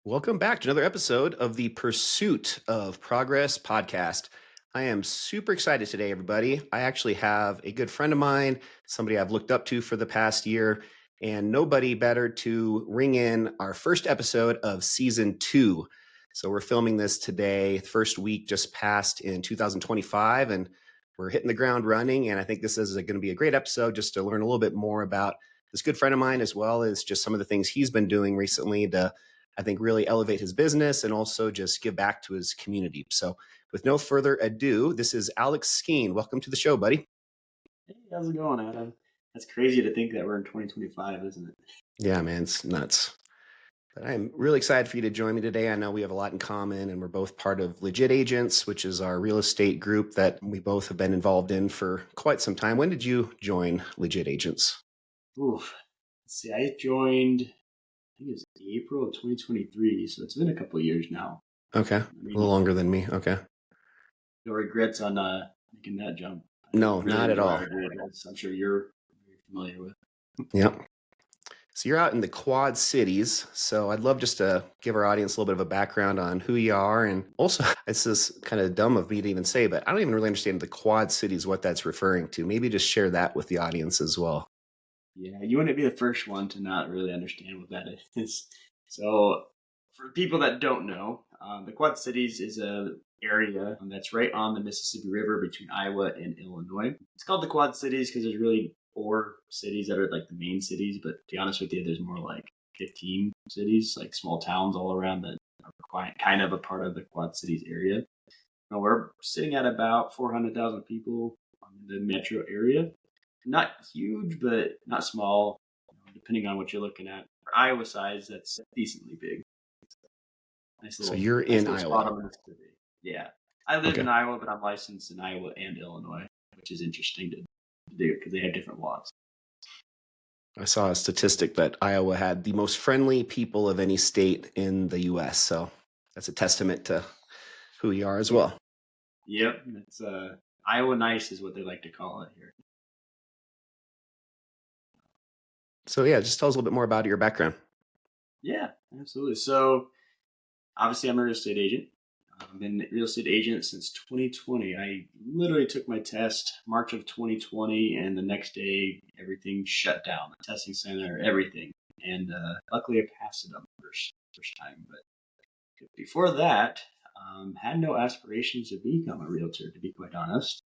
Welcome back to another episode of the Pursuit of Progress podcast. I am super excited today, everybody. I actually have a good friend of mine, somebody I've looked up to for the past year, and nobody better to ring in our first episode of season 2. So we're filming this today, the first week just passed in 2025, and we're hitting the ground running. And I think this is going to be a great episode just to learn a little bit more about this good friend of mine, as well as just some of the things he's been doing recently to I think really elevate his business and also just give back to his community. So with no further ado, this is Alex Skeen. Welcome to the show, buddy. Hey, how's it going, Adam? That's crazy to think that we're in 2025, isn't it? Yeah, man, it's nuts. But I'm really excited for you to join me today. I know we have a lot in common and we're both part of Legit Agents, which is our real estate group that we both have been involved in for quite some time. When did you join Legit Agents? Oof. Let's see, I joined, I think it was April of 2023, so it's been a couple of years now. Okay. A little longer than me. Okay. No regrets on making that jump. No, Really not at enjoy all. our database. I'm sure you're very familiar with. Yep. So you're out in the Quad Cities. So I'd love just to give our audience a little bit of a background on who you are. And also, it's just kind of dumb of me to even say, but I don't even really understand the Quad Cities, what that's referring to. Maybe just share that with the audience as well. Yeah, you wouldn't be the first one to not really understand what that is. So, for people that don't know, the Quad Cities is a area that's right on the Mississippi River between Iowa and Illinois. It's called the Quad Cities because there's really four cities that are like the main cities, but to be honest with you, there's more like 15 cities, like small towns all around that are quite, kind of a part of the Quad Cities area. Now, we're sitting at about 400,000 people in the metro area. Not huge, but not small, depending on what you're looking at. For Iowa size, that's decently big. So you're Nice in little spot Iowa. on Mississippi. Yeah, I live Okay. in Iowa, but I'm licensed in Iowa and Illinois, which is interesting to do because they have different laws. I saw a statistic that Iowa had the most friendly people of any state in the US. So that's a testament to who you are as Yeah. well. Yep, it's Iowa nice is what they like to call it here. So yeah, just tell us a little bit more about your background. Yeah, absolutely. So obviously, I'm a real estate agent. I've been a real estate agent since 2020. I literally took my test March of 2020, and the next day everything shut down. The testing center, everything. And luckily, I passed it on the first time. But before that, had no aspirations to become a realtor, to be quite honest.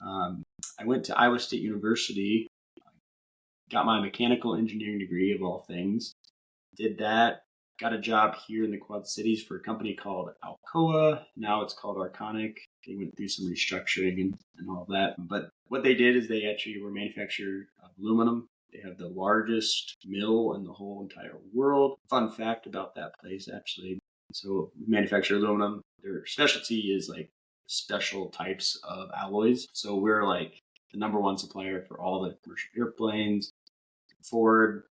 I went to Iowa State University, got my mechanical engineering degree of all things. Did that, got a job here in the Quad Cities for a company called Alcoa. Now it's called Arconic. They went through some restructuring and all that. But what they did is they actually were manufacturer of aluminum. They have the largest mill in the whole entire world. Fun fact about that place, actually. So we manufacture aluminum. Their specialty is like special types of alloys. So we're like the number one supplier for all the commercial airplanes, Ford,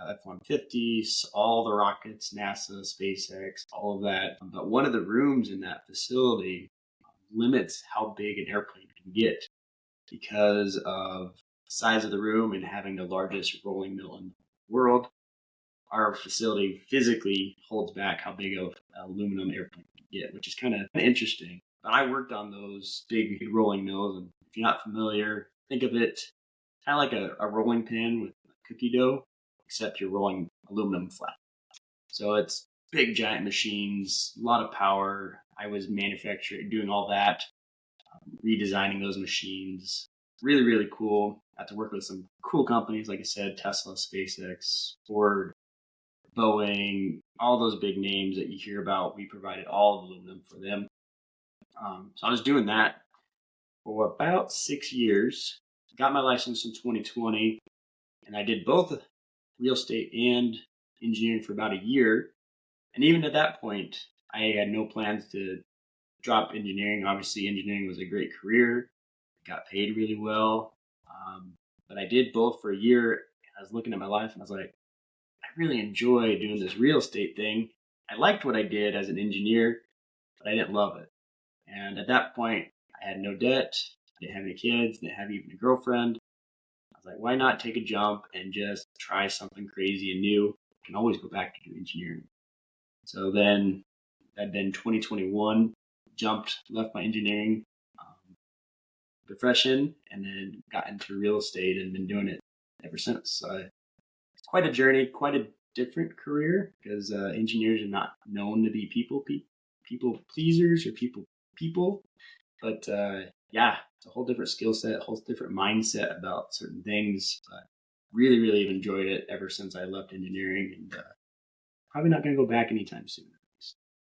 F-150s, all the rockets, NASA, SpaceX, all of that. But one of the rooms in that facility limits how big an airplane can get because of the size of the room and having the largest rolling mill in the world. Our facility physically holds back how big of an aluminum airplane can get, which is kind of interesting. But I worked on those big rolling mills, and if you're not familiar, think of it kind of like a rolling pin with cookie dough, except you're rolling aluminum flat. So it's big, giant machines, a lot of power. I was manufacturing, doing all that, redesigning those machines. Really, really cool. Got to work with some cool companies, like I said, Tesla, SpaceX, Ford, Boeing, all those big names that you hear about. We provided all the aluminum for them. So I was doing that for about 6 years. Got my license in 2020, and I did both real estate and engineering for about a year. And even at that point, I had no plans to drop engineering. Obviously, engineering was a great career. I got paid really well. But I did both for a year. I was looking at my life and I was like, I really enjoy doing this real estate thing. I liked what I did as an engineer, but I didn't love it. And at that point, I had no debt, didn't have any kids, didn't have even a girlfriend. I was like, why not take a jump and just try something crazy and new? I can always go back to do engineering. So then I'd been 2021, left my engineering profession, and then got into real estate and been doing it ever since. So it's quite a journey, quite a different career because engineers are not known to be people pleasers or people. But yeah, it's a whole different skill set, a whole different mindset about certain things. But really, really have enjoyed it ever since I left engineering, and probably not going to go back anytime soon.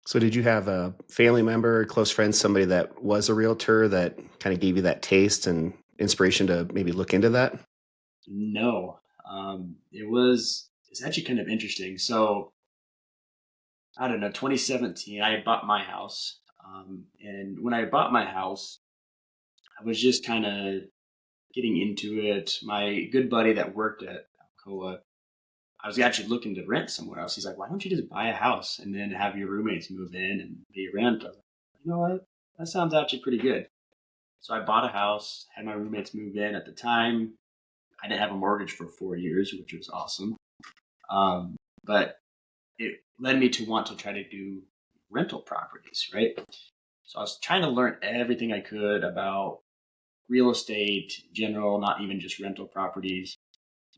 So, did you have a family member, close friend, somebody that was a realtor that kind of gave you that taste and inspiration to maybe look into that? No, it's actually kind of interesting. So I don't know, 2017, I bought my house, and when I bought my house, I was just kind of getting into it. My good buddy that worked at Alcoa, I was actually looking to rent somewhere else. He's like, "Why don't you just buy a house and then have your roommates move in and pay rent?" I was like, "You know what? That sounds actually pretty good." So I bought a house, had my roommates move in. At the time, I didn't have a mortgage for 4 years, which was awesome. But it led me to want to try to do rental properties, right? So I was trying to learn everything I could about real estate in general, not even just rental properties.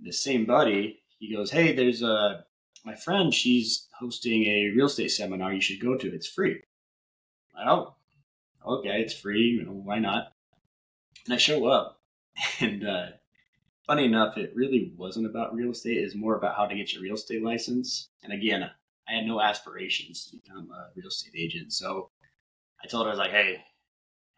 The same buddy, he goes, "Hey, there's my friend, she's hosting a real estate seminar. You should go to it. It's free." Oh, okay, it's free. Why not? And I show up, and funny enough, it really wasn't about real estate. It's more about how to get your real estate license. And again, I had no aspirations to become a real estate agent. So I told her, I was like, "Hey,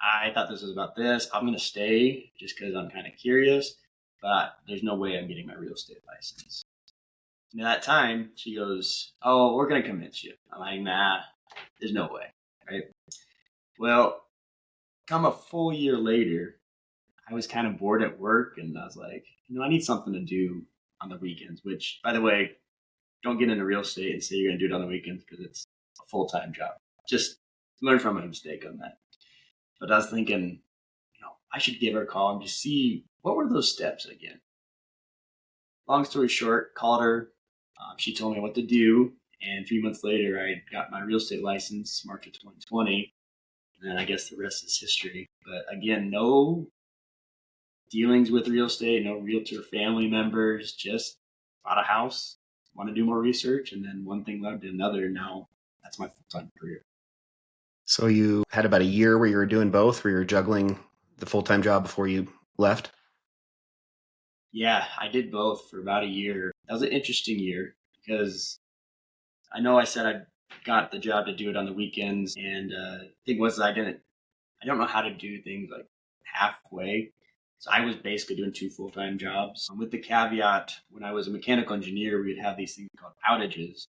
I thought this was about this. I'm going to stay just because I'm kind of curious, but there's no way I'm getting my real estate license." And at that time, she goes, "Oh, we're going to convince you." I'm like, "Nah, there's no way." Right. Well, come a full year later, I was kind of bored at work and I was like, I need something to do on the weekends, which, by the way, don't get into real estate and say you're going to do it on the weekends because it's a full time job. Just learn from my mistake on that. But I was thinking, I should give her a call and just see what were those steps again. Long story short, called her. She told me what to do. And 3 months later, I got my real estate license, March of 2020. And I guess the rest is history. But again, no dealings with real estate, no realtor family members, just bought a house, want to do more research. And then one thing led to another. Now that's my full time career. So, you had about a year where you were doing both, where you were juggling the full time job before you left? Yeah, I did both for about a year. That was an interesting year because I know I said I got the job to do it on the weekends, and the thing was I don't know how to do things like halfway. So I was basically doing two full time jobs. With the caveat, when I was a mechanical engineer, we would have these things called outages,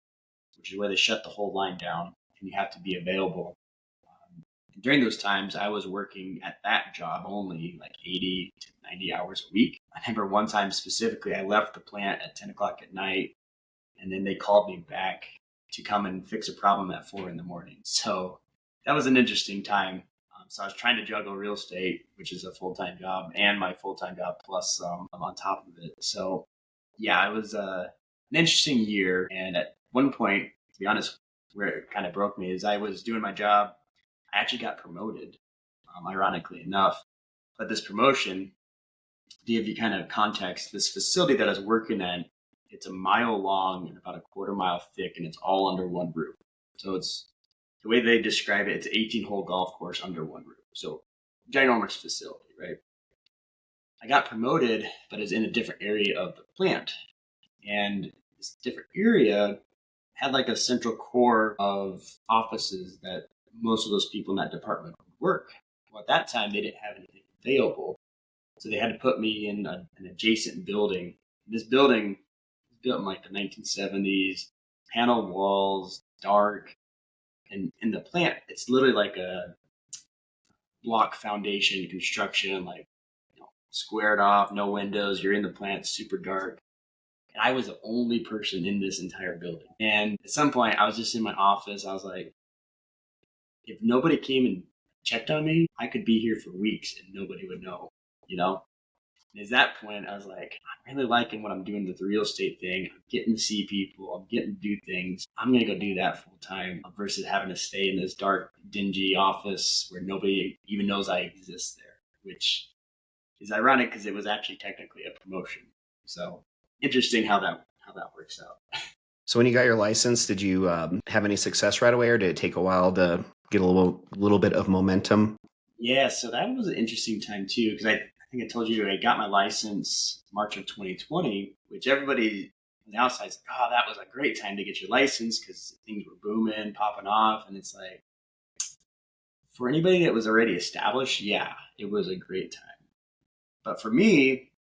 which is where they shut the whole line down, and you have to be available. And during those times, I was working at that job only like 80 to 90 hours a week. I remember one time specifically, I left the plant at 10 o'clock at night, and then they called me back to come and fix a problem at 4 in the morning. So that was an interesting time. So I was trying to juggle real estate, which is a full time job, and my full time job plus on top of it. So yeah, it was an interesting year. And at one point, to be honest, where it kind of broke me is I was doing my job. I actually got promoted, ironically enough. But this promotion, to give you kind of context, this facility that I was working at, it's a mile long and about a quarter mile thick, and it's all under one roof. So it's the way they describe it, it's an 18-hole golf course under one roof. So ginormous facility, right? I got promoted, but it's in a different area of the plant. And this different area had like a central core of offices that most of those people in that department would work. Well, at that time, they didn't have anything available. So they had to put me in an adjacent building. This building was built in like the 1970s, panel walls, dark. And in the plant, it's literally like a block foundation construction, like squared off, no windows. You're in the plant, super dark. And I was the only person in this entire building. And at some point, I was just in my office. I was like, if nobody came and checked on me, I could be here for weeks and nobody would know, you know? And at that point, I was like, I'm really liking what I'm doing with the real estate thing. I'm getting to see people. I'm getting to do things. I'm going to go do that full time versus having to stay in this dark, dingy office where nobody even knows I exist there, which is ironic because it was actually technically a promotion. So interesting how that works out. So when you got your license, did you have any success right away, or did it take a while to get a little bit of momentum? Yeah, so that was an interesting time too because I think I told you I got my license March of 2020, which everybody on the outside's like, oh, that was a great time to get your license because things were booming, popping off, and it's like for anybody that was already established, yeah, it was a great time. But for me,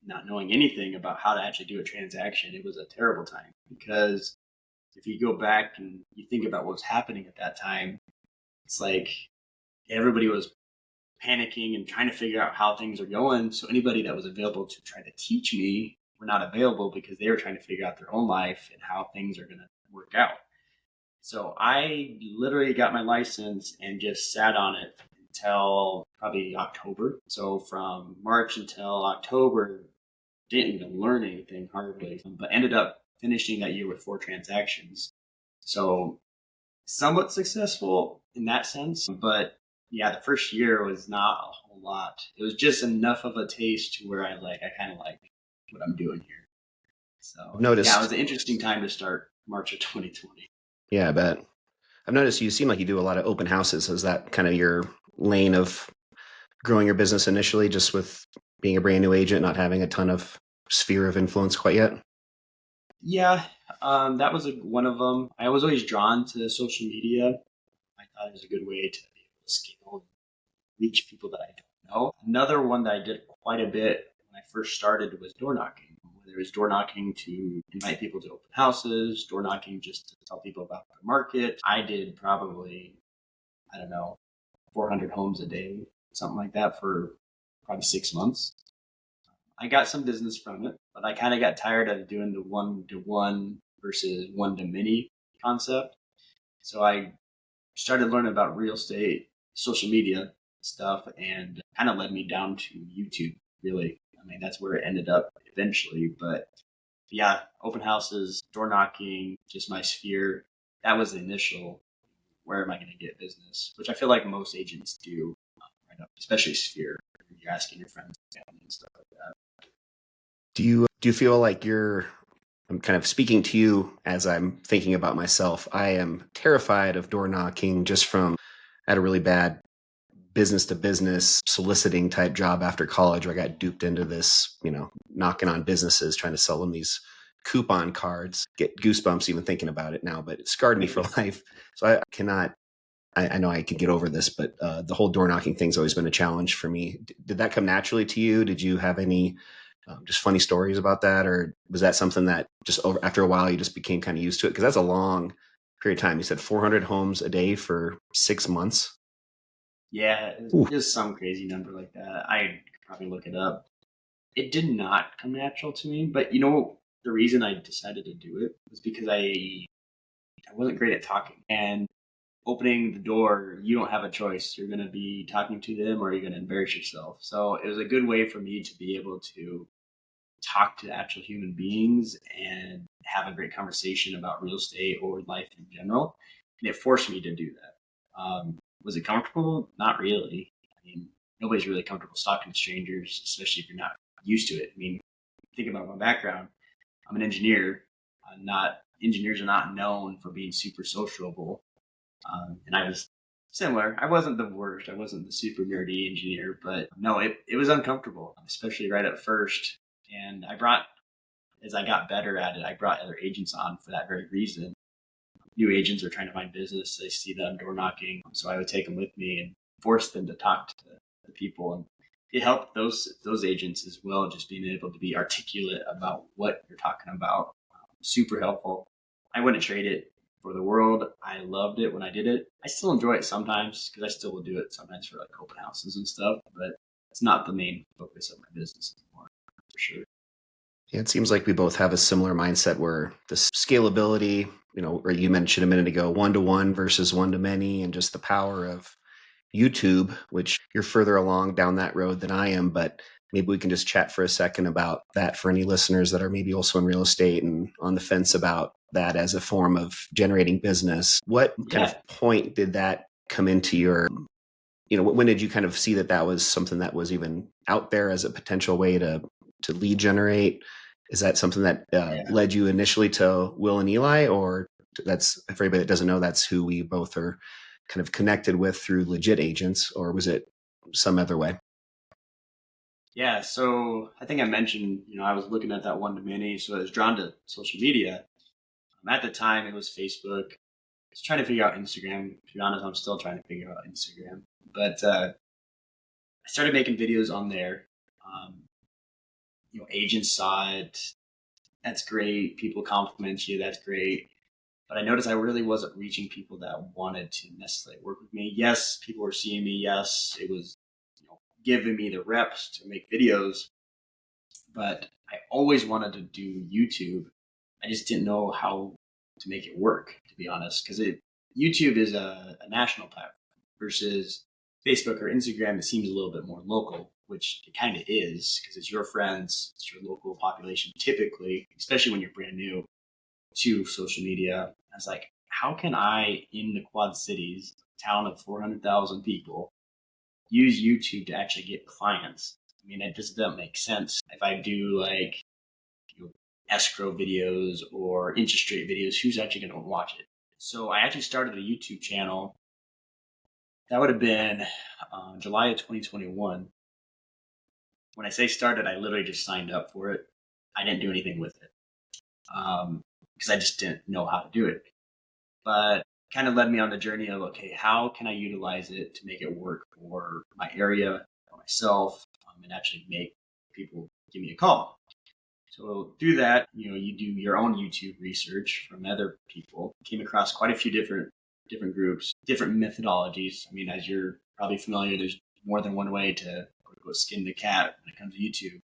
not knowing anything about how to actually do a transaction, it was a terrible time because if you go back and you think about what was happening at that time, it's like everybody was panicking and trying to figure out how things are going. So anybody that was available to try to teach me were not available because they were trying to figure out their own life and how things are going to work out. So I literally got my license and just sat on it until probably October. So from March until October, didn't even learn anything hardly, but ended up finishing that year with 4 transactions. So somewhat successful in that sense, but yeah, the first year was not a whole lot. It was just enough of a taste to where I kind of like what I'm doing here. I've So yeah, it noticed, was an interesting time to start March of 2020. yeah, I bet. I've noticed you seem like you do a lot of open houses. Is that kind of your lane of growing your business initially, just with being a brand new agent, not having a ton of sphere of influence quite yet? Yeah, that was one of them. I was always drawn to social media. I thought it was a good way to be able to scale and reach people that I don't know. Another one that I did quite a bit when I first started was door knocking. Whether it was door knocking to invite people to open houses, door knocking just to tell people about the market. I did probably, I don't know, 400 homes a day, something like that for probably 6 months. I got some business from it, but I kind of got tired of doing the one to one versus one to many concept. So I started learning about real estate, social media stuff, and kind of led me down to YouTube, really. I mean, that's where it ended up eventually. But yeah, open houses, door knocking, just my sphere. That was the initial where am I going to get business, which I feel like most agents do, right up, especially sphere. You're asking your friends and family and stuff like that. Do you feel like I'm kind of speaking to you as I'm thinking about myself. I am terrified of door knocking just from I had a really bad business to business soliciting type job after college where I got duped into this, knocking on businesses, trying to sell them these coupon cards. Get goosebumps even thinking about it now, but it scarred me for life. So I cannot, I know I could get over this, but the whole door knocking thing's always been a challenge for me. Did that come naturally to you? Did you have any just funny stories about that? Or was that something that just after a while you just became kind of used to it? Because that's a long period of time. You said 400 homes a day for 6 months. Yeah, Ooh. just some crazy number like that. I could probably look it up. It did not come natural to me, but the reason I decided to do it was because I wasn't great at talking and opening the door. You don't have a choice. You're going to be talking to them, or you're going to embarrass yourself. So it was a good way for me to be able to talk to actual human beings and have a great conversation about real estate or life in general. And it forced me to do that. Was it comfortable? Not really. I mean, nobody's really comfortable talking to strangers, especially if you're not used to it. I mean, think about my background. I'm an engineer. Not engineers are not known for being super sociable, and I was similar. I wasn't the worst. I wasn't the super nerdy engineer, but no, it was uncomfortable, especially right at first. And as I got better at it, I brought other agents on for that very reason. New agents are trying to find business. They see them door knocking. So I would take them with me and force them to talk to the people. And it helped those agents as well, just being able to be articulate about what you're talking about. Super helpful. I wouldn't trade it for the world. I loved it when I did it. I still enjoy it sometimes because I still will do it sometimes for like open houses and stuff, but it's not the main focus of my business anymore, for sure. Yeah, it seems like we both have a similar mindset where the scalability, or you mentioned a minute ago, one to one versus one to many, and just the power of YouTube, which you're further along down that road than I am. But maybe we can just chat for a second about that for any listeners that are maybe also in real estate and on the fence about that as a form of generating business. What kind Yeah. of point did that come into your, when did you kind of see that that was something that was even out there as a potential way to lead generate? Is that something that Yeah. led you initially to Will and Eli, or that's, for everybody that doesn't know, that's who we both are kind of connected with through legit agents, or was it some other way? Yeah. So I think I mentioned, I was looking at that one to many. So I was drawn to social media. At the time, it was Facebook. I was trying to figure out Instagram. To be honest, I'm still trying to figure out Instagram. But I started making videos on there. Um, agents saw it. That's great. People compliment you. That's great. But I noticed I really wasn't reaching people that wanted to necessarily work with me. Yes, people were seeing me. Yes, it was giving me the reps to make videos. But I always wanted to do YouTube. I just didn't know how to make it work, to be honest, because YouTube is a national platform versus Facebook or Instagram. It seems a little bit more local, which it kind of is because it's your friends, it's your local population, typically, especially when you're brand new to social media. I was like, how can I, in the Quad Cities, town of 400,000 people, use YouTube to actually get clients? I mean, it just doesn't make sense. If I do like escrow videos or interest rate videos, who's actually going to watch it? So I actually started a YouTube channel. That would have been July of 2021. When I say started, I literally just signed up for it. I didn't do anything with it because I just didn't know how to do it. But kind of led me on the journey of, okay, how can I utilize it to make it work for my area, for myself, and actually make people give me a call. So through that, you do your own YouTube research from other people. Came across quite a few different groups, different methodologies. I mean, as you're probably familiar, there's more than one way to go skin the cat when it comes to YouTube.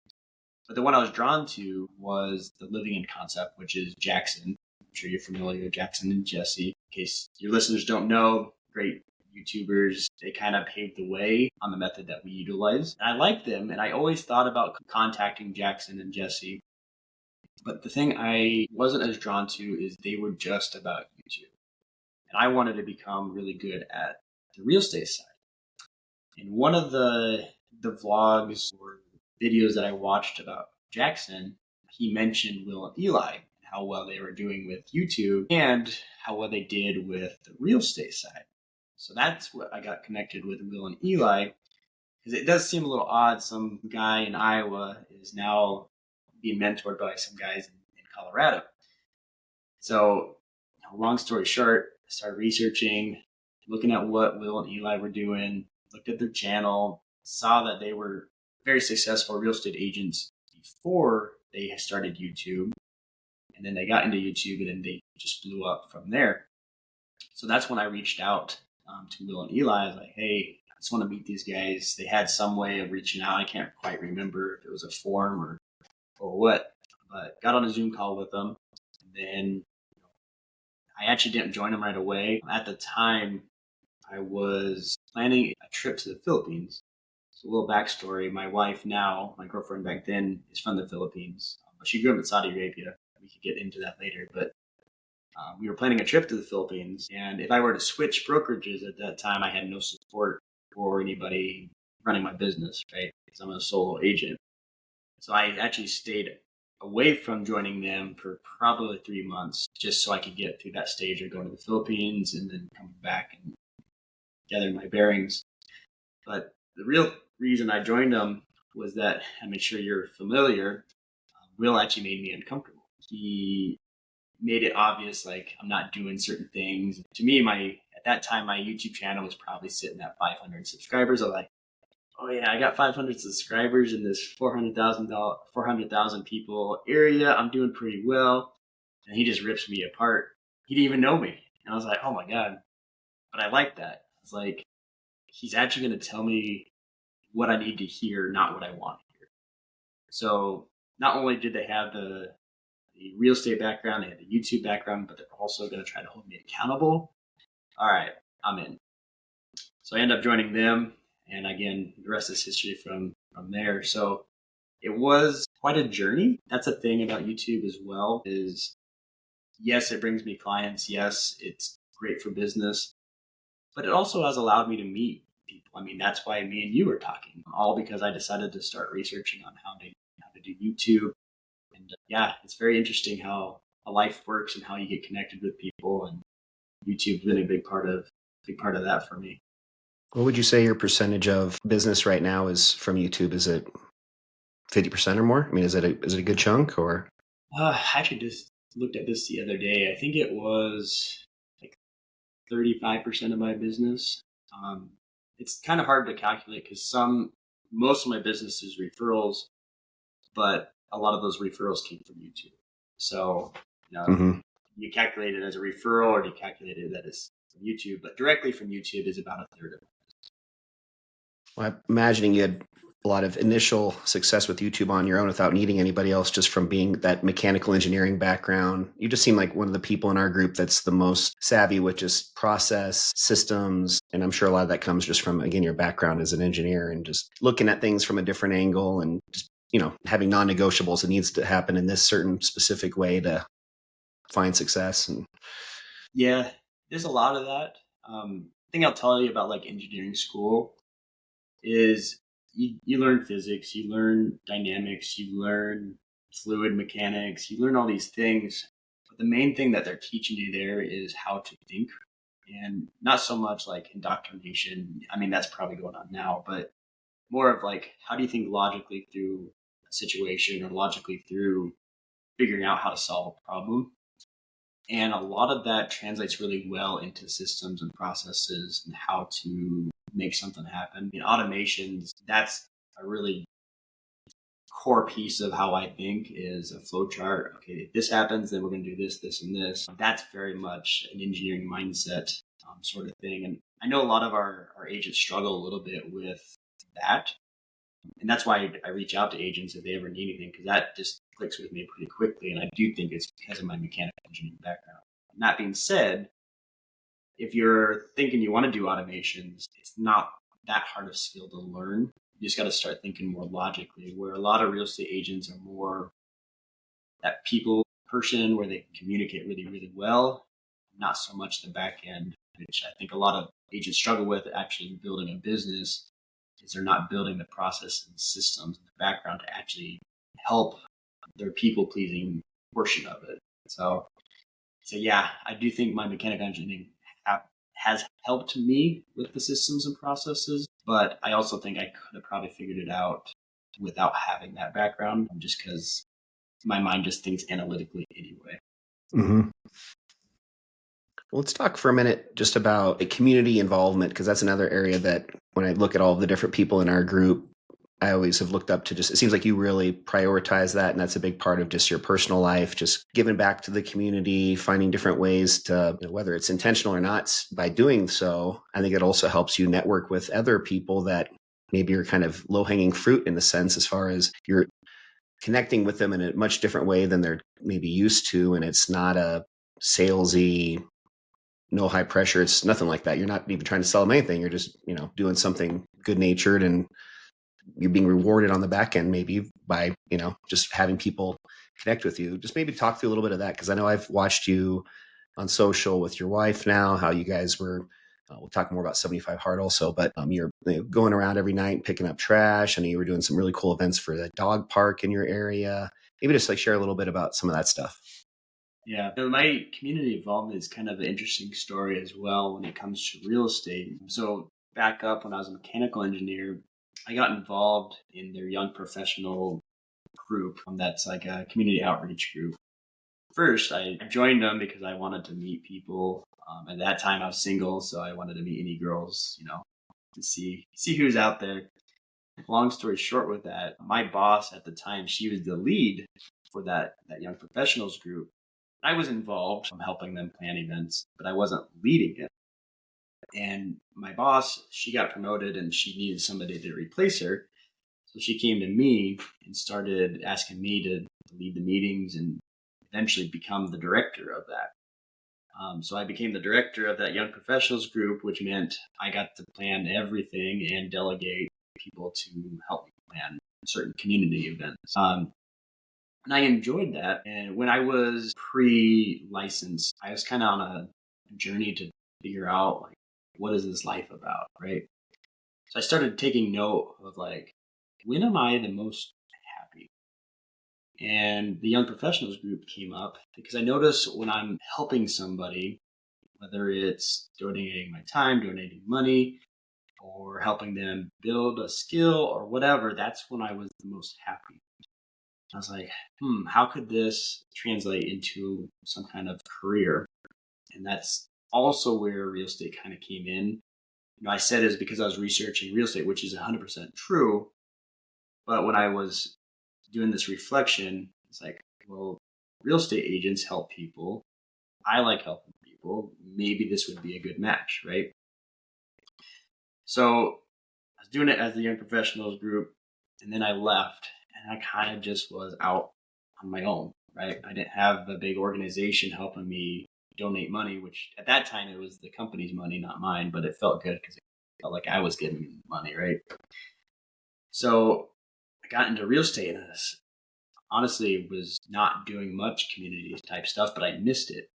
But the one I was drawn to was the living in concept, which is Jackson. I'm sure you're familiar with Jackson and Jesse. In case your listeners don't know, great YouTubers. They kind of paved the way on the method that we utilize. And I like them, and I always thought about contacting Jackson and Jesse. But the thing I wasn't as drawn to is they were just about YouTube. And I wanted to become really good at the real estate side. And one of the vlogs or videos that I watched about Jackson, he mentioned Will and Eli and how well they were doing with YouTube and how well they did with the real estate side. So that's what I got connected with Will and Eli, because it does seem a little odd. Some guy in Iowa is now being mentored by some guys in Colorado. So, long story short, I started researching, looking at what Will and Eli were doing, looked at their channel, saw that they were very successful real estate agents before they started YouTube. And then they got into YouTube and then they just blew up from there. So that's when I reached out to Will and Eli. I was like, hey, I just want to meet these guys. They had some way of reaching out. I can't quite remember if it was a form or what, but got on a Zoom call with them. And then I actually didn't join them right away. At the time, I was planning a trip to the Philippines. So a little backstory. My wife now, my girlfriend back then, is from the Philippines. But she grew up in Saudi Arabia. We could get into that later. But we were planning a trip to the Philippines. And if I were to switch brokerages at that time, I had no support for anybody running my business, right? Because I'm a solo agent. So I actually stayed away from joining them for probably 3 months just so I could get through that stage of going to the Philippines and then coming back and gathering my bearings. But the real reason I joined them was that, I'm sure you're familiar, Will actually made me uncomfortable. He made it obvious, like, I'm not doing certain things. To me, at that time, my YouTube channel was probably sitting at 500 subscribers. I was like, oh yeah, I got 500 subscribers in this 400,000 people area. I'm doing pretty well. And he just rips me apart. He didn't even know me. And I was like, oh my God. But I like that. It's like, he's actually going to tell me what I need to hear, not what I want to hear. So not only did they have the real estate background, they had the YouTube background, but they're also going to try to hold me accountable. All right, I'm in. So I end up joining them. And again, the rest is history from there. So it was quite a journey. That's a thing about YouTube as well, is yes, it brings me clients. Yes, it's great for business, but it also has allowed me to meet people. I mean, that's why me and you are talking, all because I decided to start researching on how to do YouTube. And yeah, it's very interesting how a life works and how you get connected with people. And YouTube's been a big part of that for me. What would you say your percentage of business right now is from YouTube? Is it 50% or more? I mean, is it a good chunk or? I actually just looked at this the other day. I think it was like 35% of my business. Um, it's kind of hard to calculate because most of my business is referrals, but a lot of those referrals came from YouTube. So, Mhm. you calculate it as a referral or do you calculate it that is from YouTube? But directly from YouTube is about a third of it. Well, I'm imagining you had a lot of initial success with YouTube on your own without needing anybody else, just from being that mechanical engineering background. You just seem like one of the people in our group that's the most savvy with just process systems. And I'm sure a lot of that comes just from, again, your background as an engineer and just looking at things from a different angle and just, having non-negotiables. It needs to happen in this certain specific way to find success. And Yeah, there's a lot of that. Thing I'll tell you about like engineering school is you learn physics, you learn dynamics, you learn fluid mechanics, you learn all these things. But the main thing that they're teaching you there is how to think, and not so much like indoctrination. I mean, that's probably going on now, but more of like, how do you think logically through a situation or logically through figuring out how to solve a problem? And a lot of that translates really well into systems and processes and how to make something happen. In automations, that's a really core piece of how I think is a flow chart. Okay, if this happens, then we're going to do this, this, and this. That's very much an engineering mindset sort of thing. And I know a lot of our agents struggle a little bit with that. And that's why I reach out to agents if they ever need anything, because that just clicks with me pretty quickly. And I do think it's because of my mechanical engineering background. And that being said, if you're thinking you want to do automations, it's not that hard of skill to learn. You just got to start thinking more logically, where a lot of real estate agents are more that people person where they can communicate really, really well, not so much the back end, which I think a lot of agents struggle with actually building a business, is they're not building the process and systems in the background to actually help their people pleasing portion of it. So yeah, I do think my mechanical engineering has helped me with the systems and processes, but I also think I could have probably figured it out without having that background, just because my mind just thinks analytically anyway. Mhm. Well, let's talk for a minute just about community involvement, because that's another area that when I look at all the different people in our group, I always have looked up to. Just it seems like you really prioritize that, and that's a big part of just your personal life, just giving back to the community, finding different ways to, whether it's intentional or not, by doing so. I think it also helps you network with other people that maybe you're kind of low hanging fruit in a sense, as far as you're connecting with them in a much different way than they're maybe used to, and it's not a salesy, no high pressure. It's nothing like that. You're not even trying to sell them anything. You're just, doing something good natured, and you're being rewarded on the back end, maybe by, just having people connect with you. Just maybe talk through a little bit of that. Cause I know I've watched you on social with your wife now, how you guys were, we'll talk more about 75 Hard also, but you're going around every night picking up trash. I know you were doing some really cool events for the dog park in your area. Maybe just like share a little bit about some of that stuff. Yeah, so my community involvement is kind of an interesting story as well when it comes to real estate. So back up when I was a mechanical engineer, I got involved in their young professional group. That's like a community outreach group. First, I joined them because I wanted to meet people. At that time, I was single, so I wanted to meet any girls, to see who's out there. Long story short, with that, my boss at the time, she was the lead for that young professionals group. I was involved from helping them plan events, but I wasn't leading it. And my boss, she got promoted, and she needed somebody to replace her. So she came to me and started asking me to lead the meetings and eventually become the director of that. So I became the director of that young professionals group, which meant I got to plan everything and delegate people to help me plan. certain community events. And I enjoyed that. And when I was pre-licensed, I was kind of on a journey to figure out like, what is this life about, right? So I started taking note of like, when am I the most happy? And the young professionals group came up because I noticed when I'm helping somebody, whether it's donating my time, donating money, or helping them build a skill or whatever, that's when I was the most happy. I was like, how could this translate into some kind of career? And that's also where real estate kind of came in. I said is because I was researching real estate, which is 100% true. But when I was doing this reflection, it's like, well, real estate agents help people. I like helping people. Maybe this would be a good match, right? So I was doing it as the young professionals group, and then I left, and I kind of just was out on my own, right? I didn't have a big organization helping me donate money, which at that time it was the company's money, not mine, but it felt good because it felt like I was getting money, right? So I got into real estate, and honestly was not doing much community type stuff, but I missed it.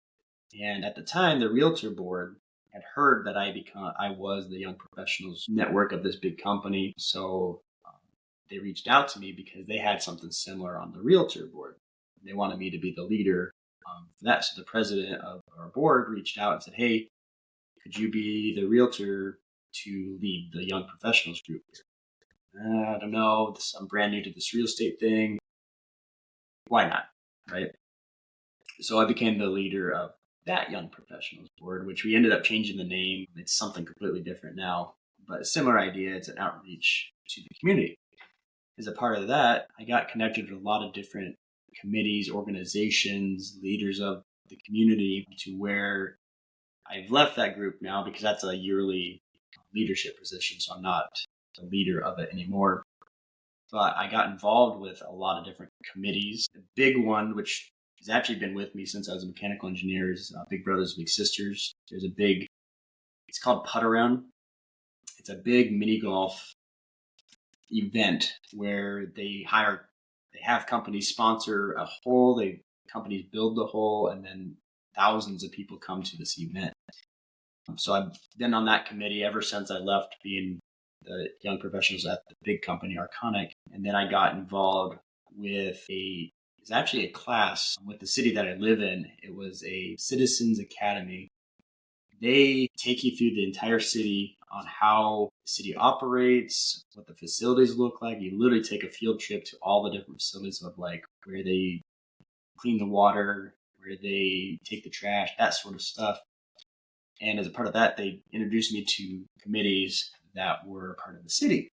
And at the time, the realtor board had heard that I was the young professionals network of this big company. So they reached out to me because they had something similar on the realtor board. They wanted me to be the leader for that. So the president of our board reached out and said, "Hey, could you be the realtor to lead the young professionals group?" I don't know. I'm brand new to this real estate thing. Why not? Right. So I became the leader of that young professionals board, which we ended up changing the name. It's something completely different now, but a similar idea. It's an outreach to the community. As a part of that, I got connected with a lot of different committees, organizations, leaders of the community to where I've left that group now because that's a yearly leadership position. So I'm not the leader of it anymore. But I got involved with a lot of different committees. The big one, which has actually been with me since I was a mechanical engineer, is Big Brothers Big Sisters. It's called Putt Around. It's a big mini golf event where they have companies sponsor a hole, companies build the hole, and then thousands of people come to this event. So I've been on that committee ever since I left being the young professionals at the big company Arconic. And then I got involved with it's actually a class with the city that I live in. It was a Citizens Academy. They take you through the entire city on how the city operates, what the facilities look like. You literally take a field trip to all the different facilities of like where they clean the water, where they take the trash, that sort of stuff. And as a part of that, they introduced me to committees that were part of the city.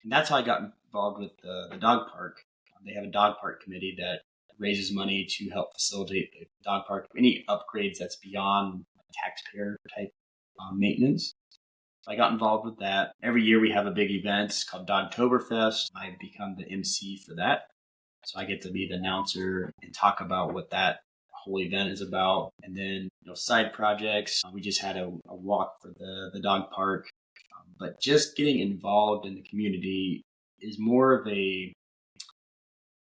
And that's how I got involved with the dog park. They have a dog park committee that raises money to help facilitate the dog park, any upgrades that's beyond taxpayer type maintenance. So I got involved with that. Every year we have a big event called Dogtoberfest. I become the MC for that. So I get to be the announcer and talk about what that whole event is about. And then, side projects. We just had a walk for the dog park. But just getting involved in the community is more of a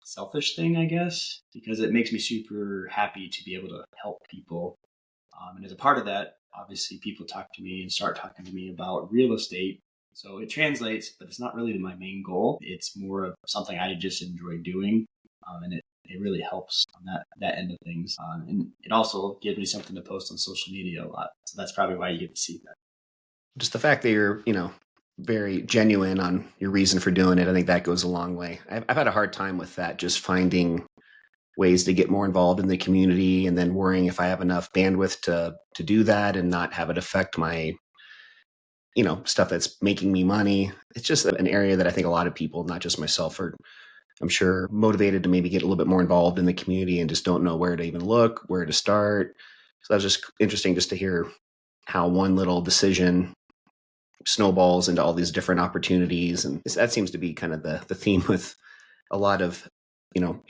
selfish thing, I guess, because it makes me super happy to be able to help people. And as a part of that, obviously people talk to me and start talking to me about real estate. So it translates, but it's not really my main goal. It's more of something I just enjoy doing. And it really helps on that end of things. And it also gives me something to post on social media a lot. So that's probably why you get to see that. Just the fact that you're, very genuine on your reason for doing it, I think that goes a long way. I've had a hard time with that, just finding ways to get more involved in the community and then worrying if I have enough bandwidth to do that and not have it affect my, stuff that's making me money. It's just an area that I think a lot of people, not just myself, are, I'm sure, motivated to maybe get a little bit more involved in the community and just don't know where to even look, where to start. So that was just interesting just to hear how one little decision snowballs into all these different opportunities. And that seems to be kind of the theme with a lot of,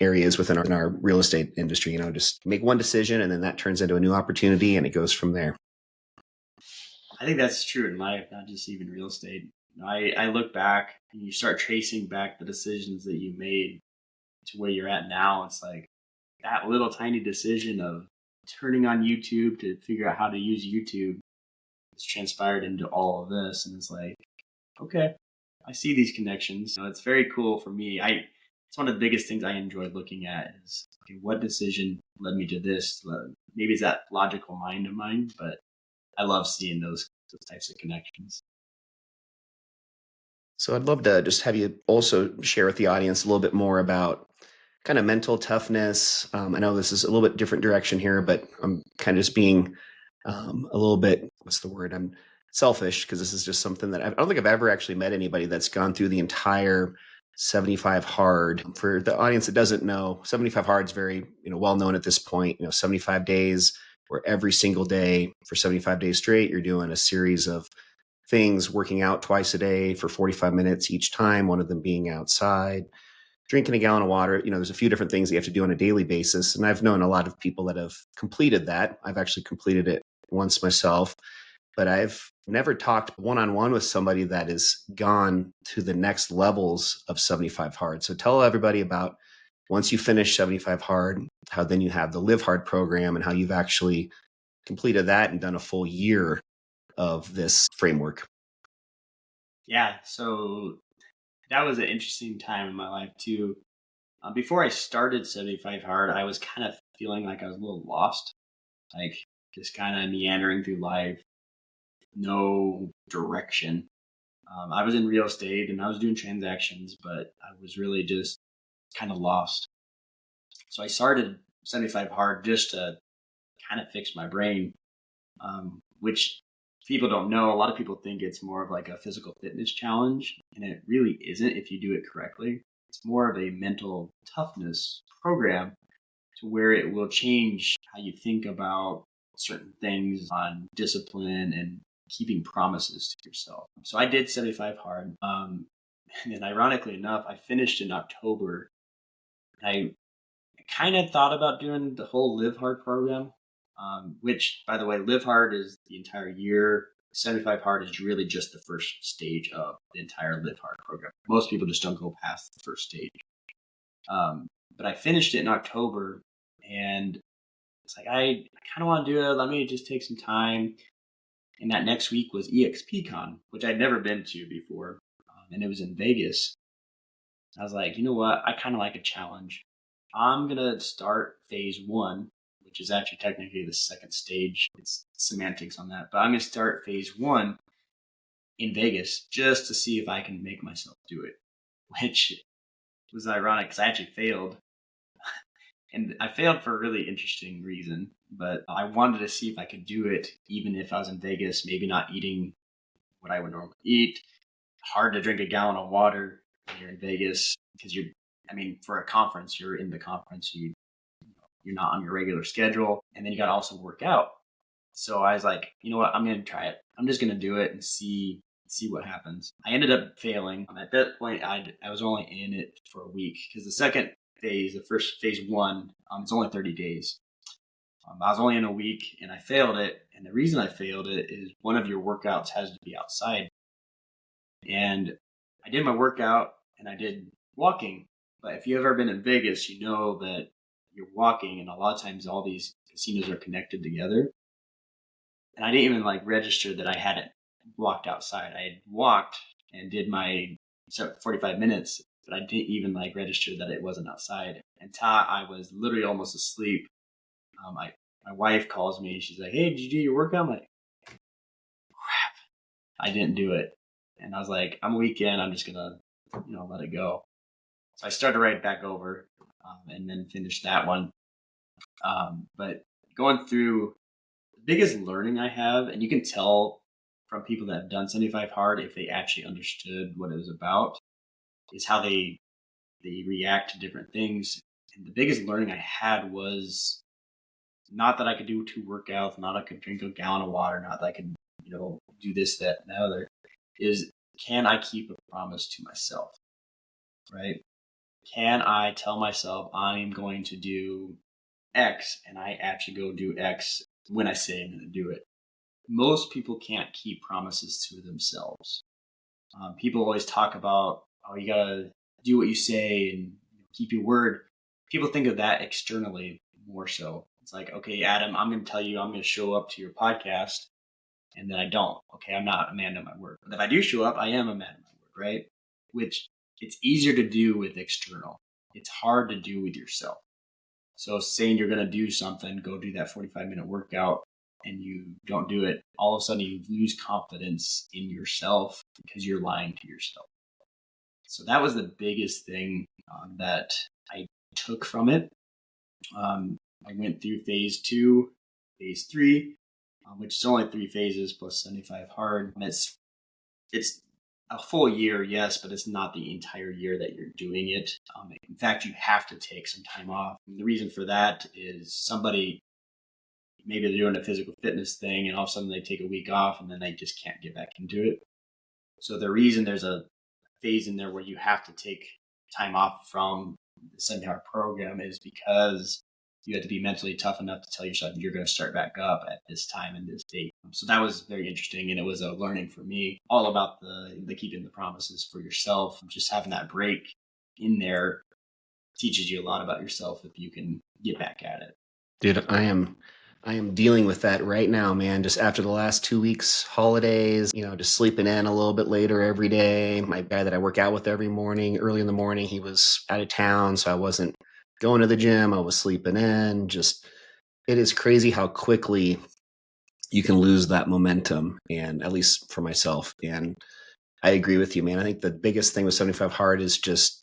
areas within our real estate industry, just make one decision and then that turns into a new opportunity and it goes from there. I think that's true in life, not just even real estate. I look back and you start tracing back the decisions that you made to where you're at now. It's like that little tiny decision of turning on YouTube to figure out how to use YouTube has transpired into all of this. And it's like, okay, I see these connections. It's very cool for me. It's one of the biggest things I enjoy looking at is, okay, what decision led me to this? Maybe it's that logical mind of mine, but I love seeing those types of connections. So I'd love to just have you also share with the audience a little bit more about kind of mental toughness. I know this is a little bit different direction here, but I'm kind of just being a little bit, what's the word? I'm selfish because this is just something that I don't think I've ever actually met anybody that's gone through the entire 75 hard. For the audience that doesn't know, 75 hard is very, well known at this point. 75 days where every single day for 75 days straight, you're doing a series of things, working out twice a day for 45 minutes each time, one of them being outside, drinking a gallon of water. There's a few different things that you have to do on a daily basis. And I've known a lot of people that have completed that. I've actually completed it once myself, but I've never talked one-on-one with somebody that has gone to the next levels of 75 hard. So tell everybody about, once you finish 75 hard, how then you have the Live Hard program and how you've actually completed that and done a full year of this framework. Yeah, so that was an interesting time in my life too. Before I started 75 Hard, I was kind of feeling like I was a little lost, like just kind of meandering through life, no direction. I was in real estate and I was doing transactions, but I was really just kind of lost. So I started 75 Hard just to kind of fix my brain, which people don't know. A lot of people think it's more of like a physical fitness challenge, and it really isn't if you do it correctly. It's more of a mental toughness program to where it will change how you think about certain things on discipline and keeping promises to yourself. So I did 75 hard. And then ironically enough, I finished in October. I kind of thought about doing the whole Live Hard program, which, by the way, Live Hard is the entire year. 75 Hard is really just the first stage of the entire Live Hard program. Most people just don't go past the first stage. But I finished it in October, and it's like, I kind of want to do it. Let me just take some time. And that next week was EXPCon, which I'd never been to before. And it was in Vegas. I was like, you know what? I kind of like a challenge. I'm going to start phase one, which is actually technically the second stage. It's semantics on that. But I'm going to start phase one in Vegas just to see if I can make myself do it, which was ironic because I actually failed. And I failed for a really interesting reason, but I wanted to see if I could do it even if I was in Vegas, maybe not eating what I would normally eat. Hard to drink a gallon of water when you're in Vegas because for a conference, you're in the conference, you're not on your regular schedule, and then you got to also work out. So I was like, you know what, I'm going to try it. I'm just going to do it and see what happens. I ended up failing. At that point, I was only in it for a week because the second phase, the first phase one, it's only 30 days. I was only in a week and I failed it. And the reason I failed it is one of your workouts has to be outside. And I did my workout and I did walking. But if you've ever been in Vegas, you know that you're walking and a lot of times all these casinos are connected together. And I didn't even register that I hadn't walked outside. I had walked and did my 45 minutes, but I didn't even register that it wasn't outside until I was literally almost asleep. My wife calls me. She's like, "Hey, did you do your workout?" I'm like, "Crap, I didn't do it." And I was like, "I'm a weekend. I'm just gonna, let it go." So I started right back over, and then finished that one. But going through the biggest learning I have, and you can tell from people that have done 75 hard if they actually understood what it was about, is how they react to different things. And the biggest learning I had was not that I could do 2 workouts, not I could drink a gallon of water, not that I could, do this, that, and the other, is can I keep a promise to myself, right? Can I tell myself I'm going to do X and I actually go do X when I say I'm going to do it? Most people can't keep promises to themselves. People always talk about, oh, you gotta do what you say and keep your word. People think of that externally more so. It's like, okay, Adam, I'm going to tell you I'm going to show up to your podcast, and then I don't. Okay, I'm not a man of my word. But if I do show up, I am a man of my word, right? Which it's easier to do with external. It's hard to do with yourself. So saying you're going to do something, go do that 45-minute workout, and you don't do it, all of a sudden you lose confidence in yourself because you're lying to yourself. So that was the biggest thing that I took from it. I went through phase 2, phase 3, which is only 3 phases plus 75 hard. And it's a full year, yes, but it's not the entire year that you're doing it. In fact, you have to take some time off. And the reason for that is somebody, maybe they're doing a physical fitness thing and all of a sudden they take a week off and then they just can't get back into it. So the reason there's a phase in there where you have to take time off from the 7-hour program is because you have to be mentally tough enough to tell yourself you're going to start back up at this time and this date. So that was very interesting, and it was a learning for me, all about the keeping the promises for yourself. Just having that break in there teaches you a lot about yourself if you can get back at it. Dude, I am dealing with that right now, man. Just after the last 2 weeks, holidays, just sleeping in a little bit later every day. My guy that I work out with every morning, early in the morning, he was out of town, so I wasn't going to the gym. I was sleeping in. Just, it is crazy how quickly you can lose that momentum, and at least for myself. And I agree with you, man. I think the biggest thing with 75 hard is just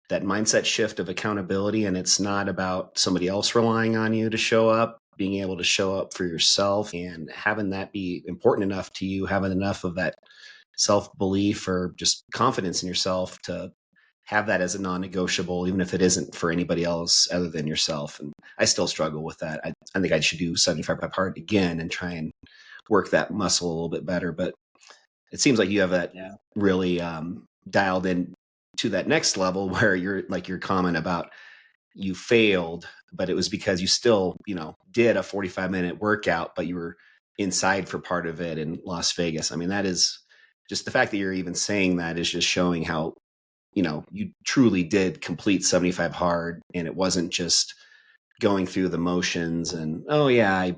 that mindset shift of accountability. And it's not about somebody else relying on you to show up, being able to show up for yourself and having that be important enough to you, having enough of that self-belief or just confidence in yourself to have that as a non-negotiable, even if it isn't for anybody else other than yourself. And I still struggle with that. I think I should do 75 hard again and try and work that muscle a little bit better. But it seems like you have that really dialed in to that next level where you're like your comment about you failed, but it was because you still, did a 45-minute workout, but you were inside for part of it in Las Vegas. I mean, that is just the fact that you're even saying that is just showing how, you truly did complete 75 hard, and it wasn't just going through the motions and, oh yeah, I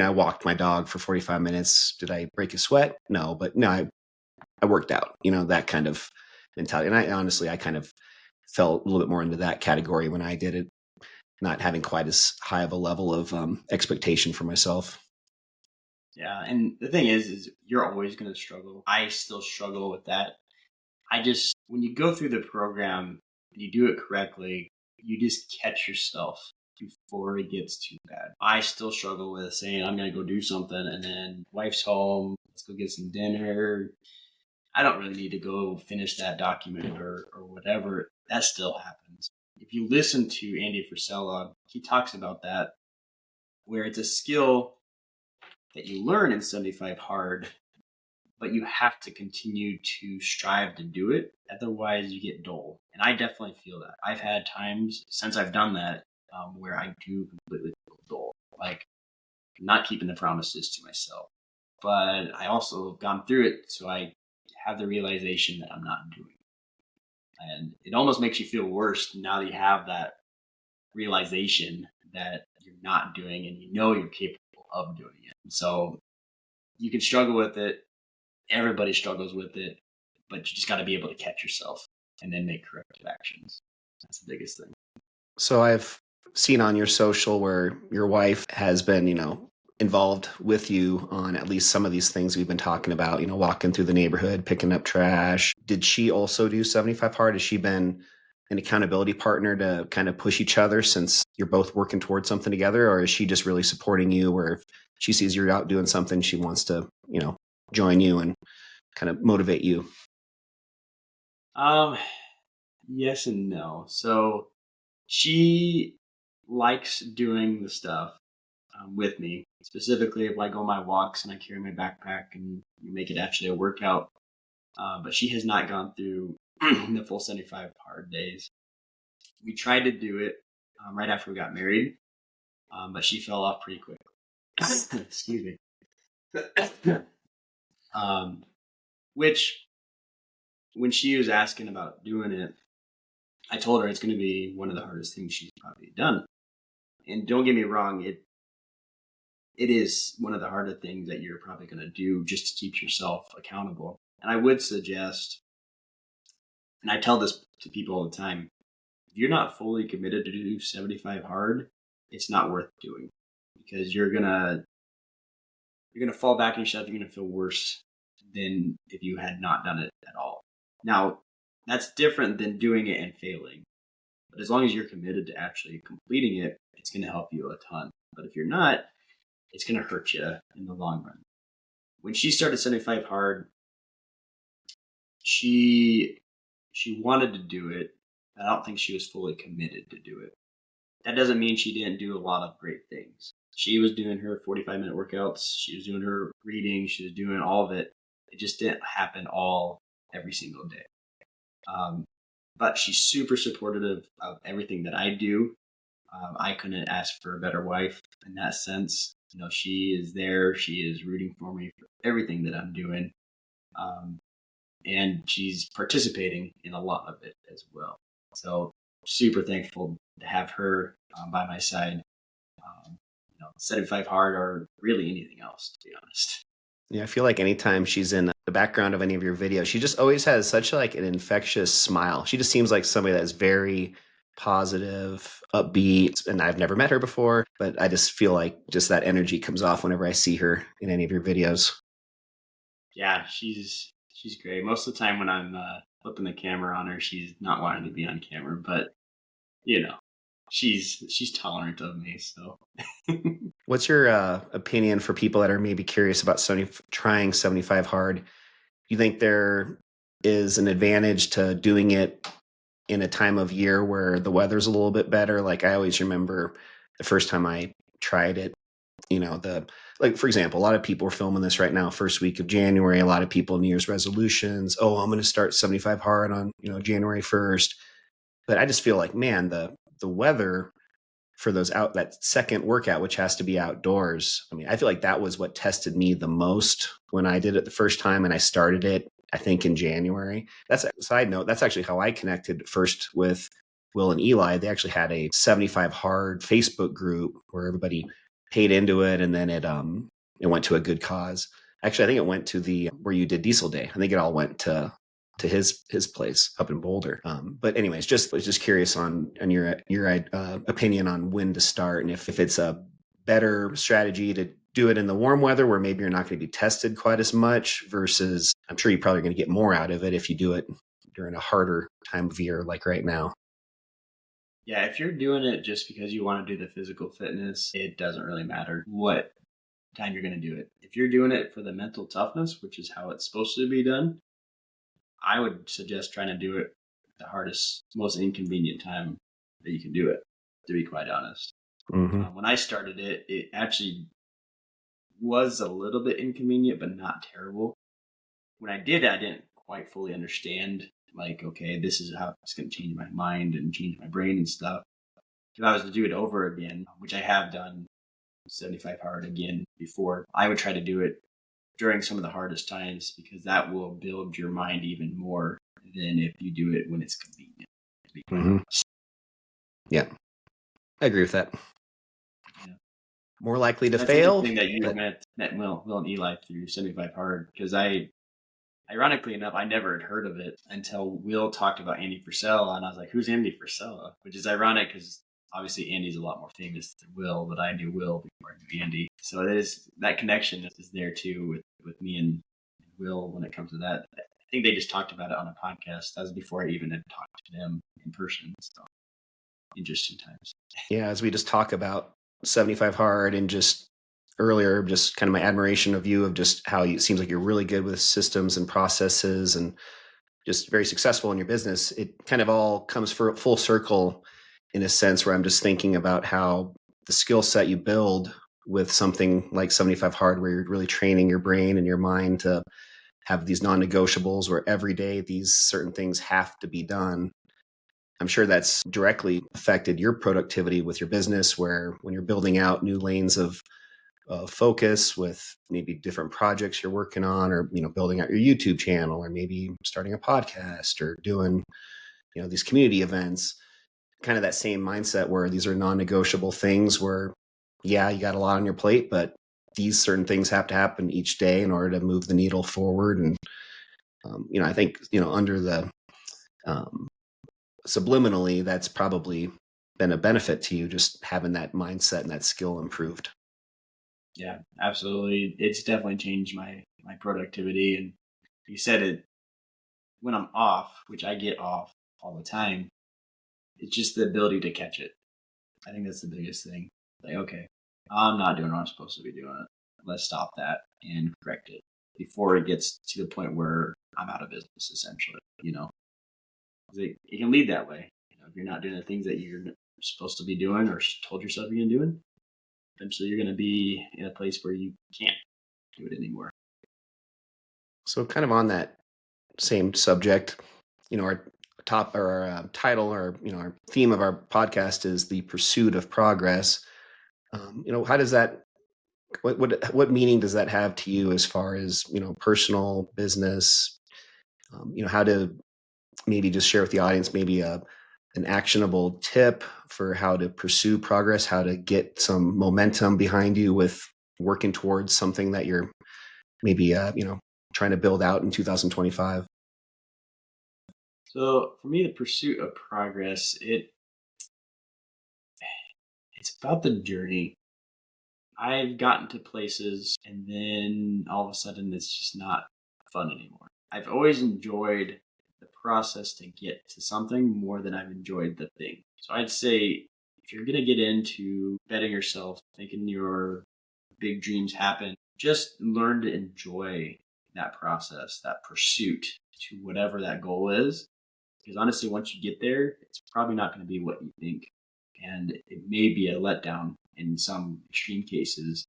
walked my dog for 45 minutes. Did I break a sweat? No, but no, I worked out, that kind of mentality. And I kind of fell a little bit more into that category when I did it, not having quite as high of a level of expectation for myself. Yeah, and the thing is you're always going to struggle. I still struggle with that. When you go through the program, and you do it correctly, you just catch yourself before it gets too bad. I still struggle with saying I'm going to go do something and then wife's home, let's go get some dinner. I don't really need to go finish that document or whatever. That still happens. If you listen to Andy Frisella, he talks about that, where it's a skill that you learn in 75 hard, but you have to continue to strive to do it. Otherwise, you get dull. And I definitely feel that. I've had times since I've done that where I do completely feel dull, like not keeping the promises to myself. But I also have gone through it, so I have the realization that I'm not doing it. And it almost makes you feel worse now that you have that realization that you're not doing and you're capable of doing it. So you can struggle with it. Everybody struggles with it, but you just got to be able to catch yourself and then make corrective actions. That's the biggest thing. So I've seen on your social where your wife has been, involved with you on at least some of these things we've been talking about, walking through the neighborhood, picking up trash. Did she also do 75 hard? Has she been an accountability partner to kind of push each other since you're both working towards something together? Or is she just really supporting you where if she sees you're out doing something, she wants to, join you and kind of motivate you? Yes and no. So she likes doing the stuff with me. Specifically, if I go on my walks and I carry my backpack and make it actually a workout. But she has not gone through the full 75 hard days. We tried to do it right after we got married, but she fell off pretty quick. Excuse me. Which when she was asking about doing it, I told her it's going to be one of the hardest things she's probably done. And don't get me wrong, it is one of the harder things that you're probably going to do just to keep yourself accountable. And I would suggest, and I tell this to people all the time, if you're not fully committed to do 75 hard, it's not worth doing, because you're gonna fall back on yourself. You're gonna feel worse than if you had not done it at all. Now, that's different than doing it and failing. But as long as you're committed to actually completing it, it's going to help you a ton. But if you're not, it's going to hurt you in the long run. When she started 75 hard, she wanted to do it. I don't think she was fully committed to do it. That doesn't mean she didn't do a lot of great things. She was doing her 45-minute workouts. She was doing her reading. She was doing all of it. It just didn't happen all every single day. But she's super supportive of everything that I do. I couldn't ask for a better wife in that sense. She is there. She is rooting for me for everything that I'm doing. And she's participating in a lot of it as well. So super thankful to have her by my side. 75 hard or really anything else, to be honest. Yeah, I feel like anytime she's in the background of any of your videos, she just always has such like an infectious smile. She just seems like somebody that's very positive, upbeat, and I've never met her before, but I just feel like just that energy comes off whenever I see her in any of your videos. Yeah, she's great. Most of the time when I'm flipping the camera on her, she's not wanting to be on camera, but she's tolerant of me. So, what's your opinion for people that are maybe curious about trying 75 hard? Do you think there is an advantage to doing it in a time of year where the weather's a little bit better? Like I always remember the first time I tried it, like for example, a lot of people are filming this right now, first week of January. A lot of people New Year's resolutions. Oh, I'm going to start 75 hard on January 1st. But I just feel like, man, the weather for that second workout, which has to be outdoors. I mean, I feel like that was what tested me the most when I did it the first time, and I started it, I think, in January. That's a side note. That's actually how I connected first with Will and Eli. They actually had a 75 hard Facebook group where everybody paid into it, and then it went to a good cause. Actually, I think it went to where you did Diesel Day. I think it all went to his place up in Boulder. But anyways, was just curious on your opinion on when to start, and if it's a better strategy to do it in the warm weather where maybe you're not going to be tested quite as much, versus I'm sure you're probably going to get more out of it if you do it during a harder time of year like right now. Yeah, if you're doing it just because you want to do the physical fitness, it doesn't really matter what time you're going to do it. If you're doing it for the mental toughness, which is how it's supposed to be done, I would suggest trying to do it the hardest, most inconvenient time that you can do it, to be quite honest. Mm-hmm. When I started it, it actually was a little bit inconvenient, but not terrible. When I did it, I didn't quite fully understand, like, okay, this is how it's going to change my mind and change my brain and stuff. If I was to do it over again, which I have done 75 hard again before, I would try to do it during some of the hardest times, because that will build your mind even more than if you do it when it's convenient. Mm-hmm. Yeah, I agree with that. Yeah. More likely to That's fail. Interesting that you met Will and Eli through 75 hard, because ironically enough, I never had heard of it until Will talked about Andy Frisella, and I was like, who's Andy Frisella? Which is ironic because obviously Andy's a lot more famous than Will, but I knew Will before I knew Andy. So that connection is there too with me and Will when it comes to that. I think they just talked about it on a podcast. That was before I even had talked to them in person. So interesting times. Yeah, as we just talk about 75 hard and just earlier, just kind of my admiration of you, of just how it seems like you're really good with systems and processes and just very successful in your business. It kind of all comes for full circle in a sense, where I'm just thinking about how the skill set you build with something like 75 hard, where you're really training your brain and your mind to have these non-negotiables where every day these certain things have to be done. I'm sure that's directly affected your productivity with your business, where when you're building out new lanes of focus with maybe different projects you're working on, or building out your YouTube channel, or maybe starting a podcast, or doing these community events. Kind of that same mindset where these are non-negotiable things where, yeah, you got a lot on your plate, but these certain things have to happen each day in order to move the needle forward. And I think under the subliminally, that's probably been a benefit to you, just having that mindset and that skill improved. Yeah, absolutely. It's definitely changed my productivity. And you said it, when I'm off, which I get off all the time, it's just the ability to catch it. I think that's the biggest thing. Like, okay, I'm not doing what I'm supposed to be doing. Let's stop that and correct it before it gets to the point where I'm out of business, essentially. 'Cause it can lead that way. If you're not doing the things that you're supposed to be doing or told yourself you're going to do, eventually you're going to be in a place where you can't do it anymore. So kind of on that same subject, our top or our title, or our theme of our podcast is the pursuit of progress. How does that, what meaning does that have to you as far as personal, business? How to maybe just share with the audience maybe an actionable tip for how to pursue progress, how to get some momentum behind you with working towards something that you're maybe trying to build out in 2025. So for me, the pursuit of progress, it's about the journey. I've gotten to places and then all of a sudden it's just not fun anymore. I've always enjoyed the process to get to something more than I've enjoyed the thing. So I'd say if you're going to get into betting yourself, making your big dreams happen, just learn to enjoy that process, that pursuit to whatever that goal is. Because honestly, once you get there, it's probably not going to be what you think. And it may be a letdown in some extreme cases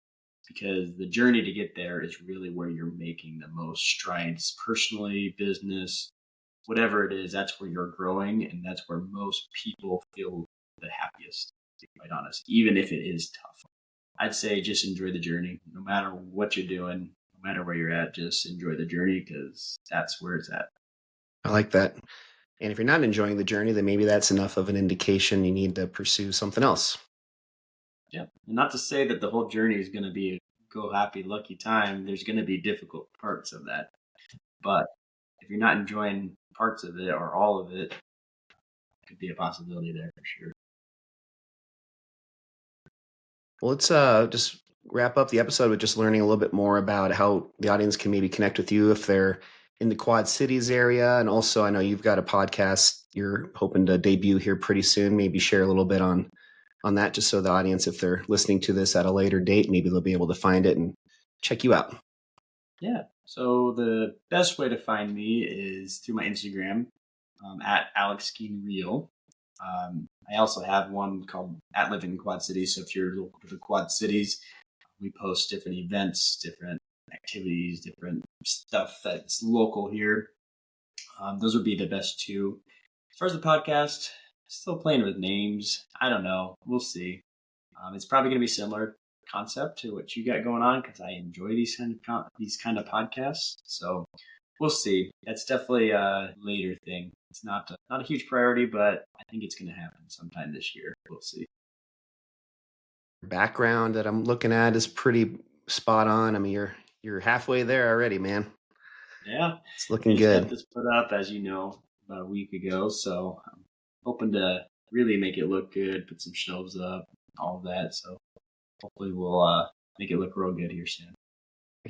because the journey to get there is really where you're making the most strides personally, business, whatever it is. That's where you're growing. And that's where most people feel the happiest, to be quite honest, even if it is tough. I'd say just enjoy the journey. No matter what you're doing, no matter where you're at, just enjoy the journey because that's where it's at. I like that. And if you're not enjoying the journey, then maybe that's enough of an indication you need to pursue something else. Yeah. And not to say that the whole journey is going to be a go happy, lucky time. There's going to be difficult parts of that. But if you're not enjoying parts of it or all of it, could be a possibility there for sure. Well, let's just wrap up the episode with just learning a little bit more about how the audience can maybe connect with you if they're in the Quad Cities area. And also, I know you've got a podcast you're hoping to debut here pretty soon. Maybe share a little bit on that, just so the audience, if they're listening to this at a later date, maybe they'll be able to find it and check you out. Yeah. So the best way to find me is through my Instagram at Alex Skeen Real. I also have one called at Living in Quad Cities. So if you're local to the Quad Cities, we post different events, different activities, different stuff that's local here. Those would be the best two. As far as the podcast, still playing with names. I don't know. We'll see. It's probably going to be similar concept to what you got going on because I enjoy these kind of podcasts. So we'll see. That's definitely a later thing. It's not a huge priority, but I think it's going to happen sometime this year. We'll see. Background that I'm looking at is pretty spot on. I mean, you're halfway there already, man. Yeah, It's looking I just got good. this put up, as you know, about a week ago. So I'm hoping to really make it look good, put some shelves up, all of that. So hopefully we'll make it look real good here soon.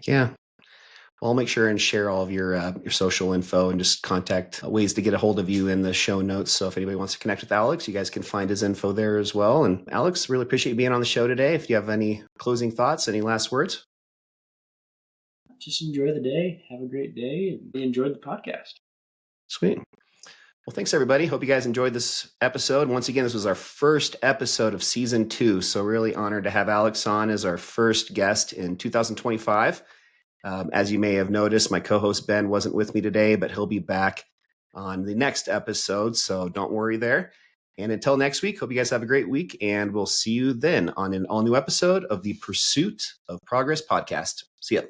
Yeah. Well, I'll make sure and share all of your social info and just contact ways to get a hold of you in the show notes. So if anybody wants to connect with Alex, you guys can find his info there as well. And Alex, really appreciate you being on the show today. If you have any closing thoughts, any last words? Just enjoy the day. Have a great day. And enjoy the podcast. Sweet. Well, thanks, everybody. Hope you guys enjoyed this episode. Once again, this was our first episode of season 2. So really honored to have Alex on as our first guest in 2025. As you may have noticed, my co-host Ben wasn't with me today, but he'll be back on the next episode. So don't worry there. And until next week, hope you guys have a great week, and we'll see you then on an all new episode of the Pursuit of Progress podcast. See ya.